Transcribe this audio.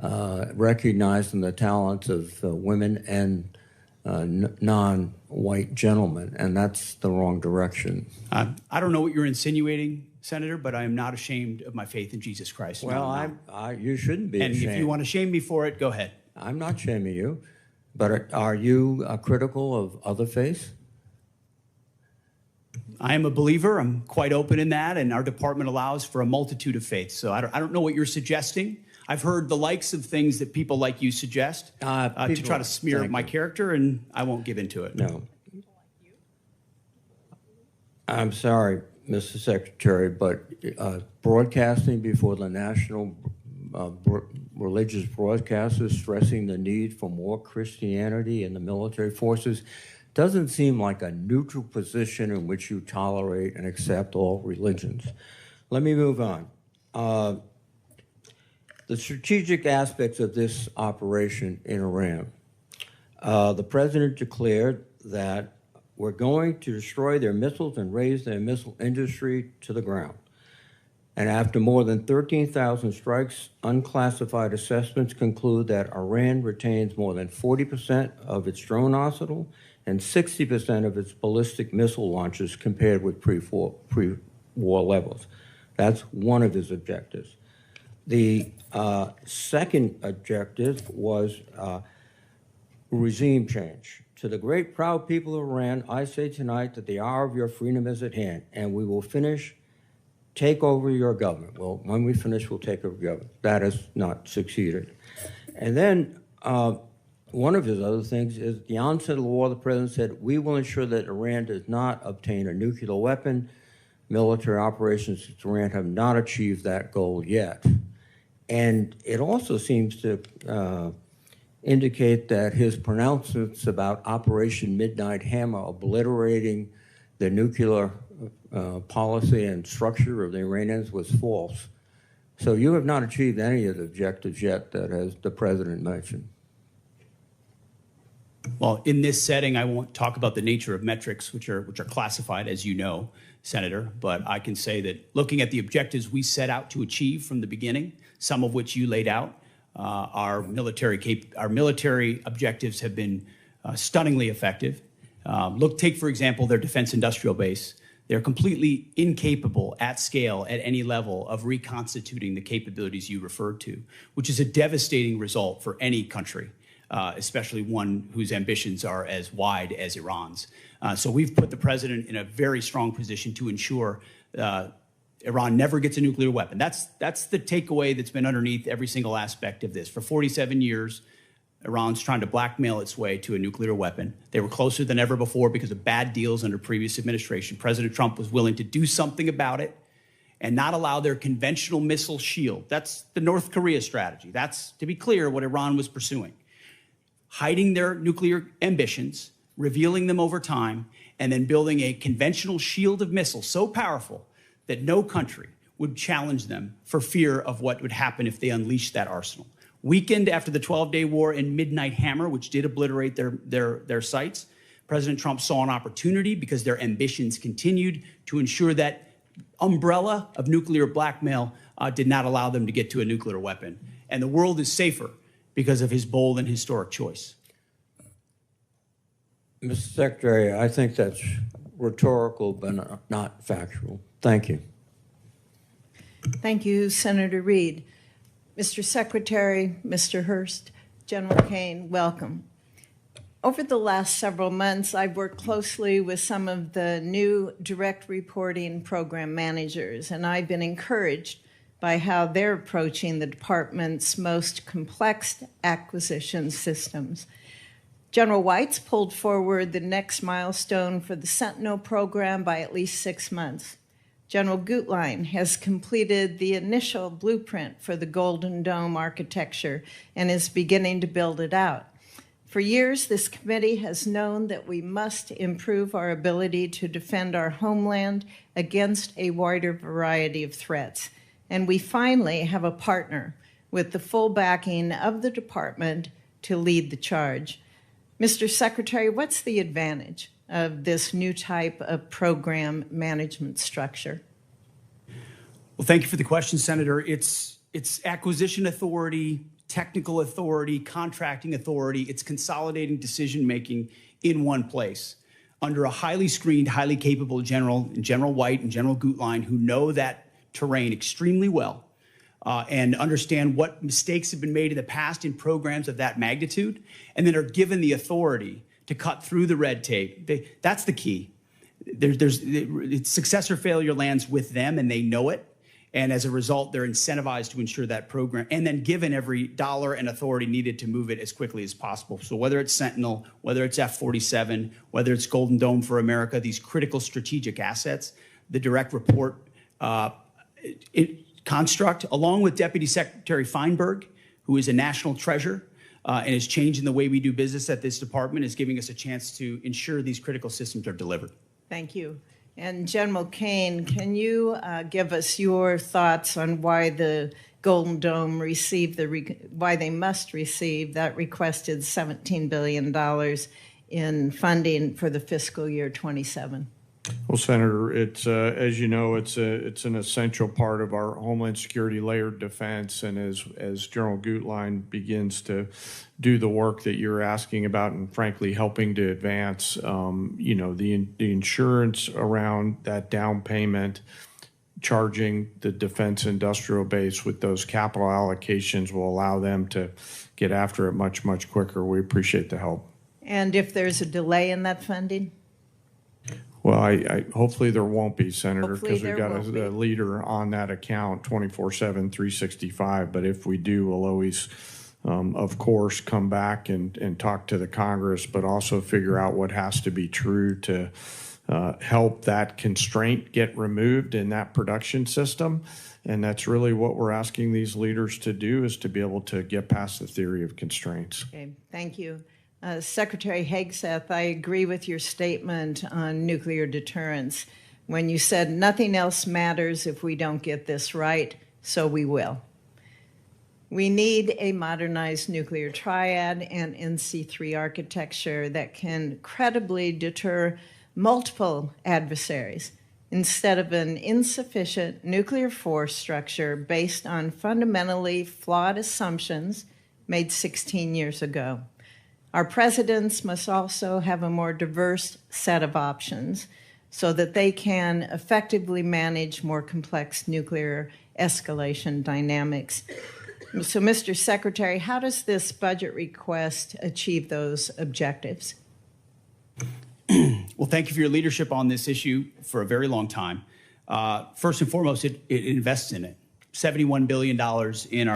recognizing the talents of women and non-white gentlemen, and that's the wrong direction. I don't know what you're insinuating, Senator, but I am not ashamed of my faith in Jesus Christ. Well, you shouldn't be ashamed. And if you want to shame me for it, go ahead. I'm not shaming you, but are you critical of other faiths? I am a believer. I'm quite open in that, and our department allows for a multitude of faiths. So I don't know what you're suggesting. I've heard the likes of things that people like you suggest to try to smear my character, and I won't give into it. No. I'm sorry, Mr. Secretary, but broadcasting before the national religious broadcasters stressing the need for more Christianity in the military forces doesn't seem like a neutral position in which you tolerate and accept all religions. Let me move on. The strategic aspects of this operation in Iran. The president declared that we're going to destroy their missiles and raise their missile industry to the ground. And after more than 13,000 strikes, unclassified assessments conclude that Iran retains more than 40% of its drone arsenal and 60% of its ballistic missile launches compared with pre-war levels. That's one of his objectives. The second objective was regime change. To the great proud people of Iran, I say tonight that the hour of your freedom is at hand, and we will take over your government. Well, when we finish, we'll take over government. That has not succeeded. And then one of his other things is at the onset of the war, the president said, we will ensure that Iran does not obtain a nuclear weapon. Military operations in Iran have not achieved that goal yet. And it also seems to indicate that his pronouncements about Operation Midnight Hammer, obliterating the nuclear policy and structure of the Iranians, was false. So you have not achieved any of the objectives yet that as the president mentioned. Well, in this setting, I won't talk about the nature of metrics, which are classified, as you know, Senator, but I can say that looking at the objectives we set out to achieve from the beginning, some of which you laid out, our military objectives have been stunningly effective. Take, for example, their defense industrial base. They're completely incapable at scale at any level of reconstituting the capabilities you referred to, which is a devastating result for any country, especially one whose ambitions are as wide as Iran's. So we've put the president in a very strong position to ensure Iran never gets a nuclear weapon. That's the takeaway that's been underneath every single aspect of this. For 47 years, Iran's trying to blackmail its way to a nuclear weapon. They were closer than ever before because of bad deals under previous administration. President Trump was willing to do something about it and not allow their conventional missile shield. That's the North Korea strategy. That's, to be clear, what Iran was pursuing. Hiding their nuclear ambitions, revealing them over time, and then building a conventional shield of missiles so powerful that no country would challenge them for fear of what would happen if they unleashed that arsenal. Weakened after the 12-day war and Midnight Hammer, which did obliterate their sites, President Trump saw an opportunity because their ambitions continued to ensure that umbrella of nuclear blackmail did not allow them to get to a nuclear weapon. And the world is safer because of his bold and historic choice. Mr. Secretary, I think that's rhetorical but not factual. Thank you. Thank you, Senator Reid. Mr. Secretary, Mr. Hurst, General Kane, welcome. Over the last several months, I've worked closely with some of the new direct reporting program managers, and I've been encouraged by how they're approaching the department's most complex acquisition systems. General White's pulled forward the next milestone for the Sentinel program by at least 6 months. General Gutlein has completed the initial blueprint for the Golden Dome architecture and is beginning to build it out. For years, this committee has known that we must improve our ability to defend our homeland against a wider variety of threats. And we finally have a partner with the full backing of the department to lead the charge. Mr. Secretary, what's the advantage of this new type of program management structure? Well, thank you for the question, Senator. It's acquisition authority technical authority, contracting authority. It's consolidating decision-making in one place under a highly screened, highly capable General White and General Gutlein, who know that terrain extremely well and understand what mistakes have been made in the past in programs of that magnitude, and then are given the authority to cut through the red tape. That's the key. Success or failure lands with them, and they know it. And as a result, they're incentivized to ensure that program, and then given every dollar and authority needed to move it as quickly as possible. So whether it's Sentinel, whether it's F-47, whether it's Golden Dome for America, these critical strategic assets, the direct report construct, along with Deputy Secretary Feinberg, who is a national treasure and is changing the way we do business at this department, is giving us a chance to ensure these critical systems are delivered. Thank you. And General Kane, can you give us your thoughts on why the Golden Dome received why they must receive that requested $17 billion in funding for the fiscal year 27? Well, Senator, it's as you know, it's an essential part of our Homeland Security layered defense, and as General Gutlein begins to do the work that you're asking about, and frankly helping to advance, the insurance around that down payment, charging the defense industrial base with those capital allocations will allow them to get after it much quicker. We appreciate the help. And if there's a delay in that funding? Well, I hopefully there won't be, Senator, because we've got a leader on that account 24/7, 365. But if we do, we'll always, of course, come back and talk to the Congress, but also figure out what has to be true to help that constraint get removed in that production system. And that's really what we're asking these leaders to do, is to be able to get past the theory of constraints. Okay, thank you. Secretary Hegseth, I agree with your statement on nuclear deterrence when you said nothing else matters if we don't get this right, so we will. We need a modernized nuclear triad and NC3 architecture that can credibly deter multiple adversaries instead of an insufficient nuclear force structure based on fundamentally flawed assumptions made 16 years ago. Our presidents must also have a more diverse set of options so that they can effectively manage more complex nuclear escalation dynamics. So, Mr. Secretary, how does this budget request achieve those objectives? Well, thank you for your leadership on this issue for a very long time. First and foremost, it invests in it. $71 billion in our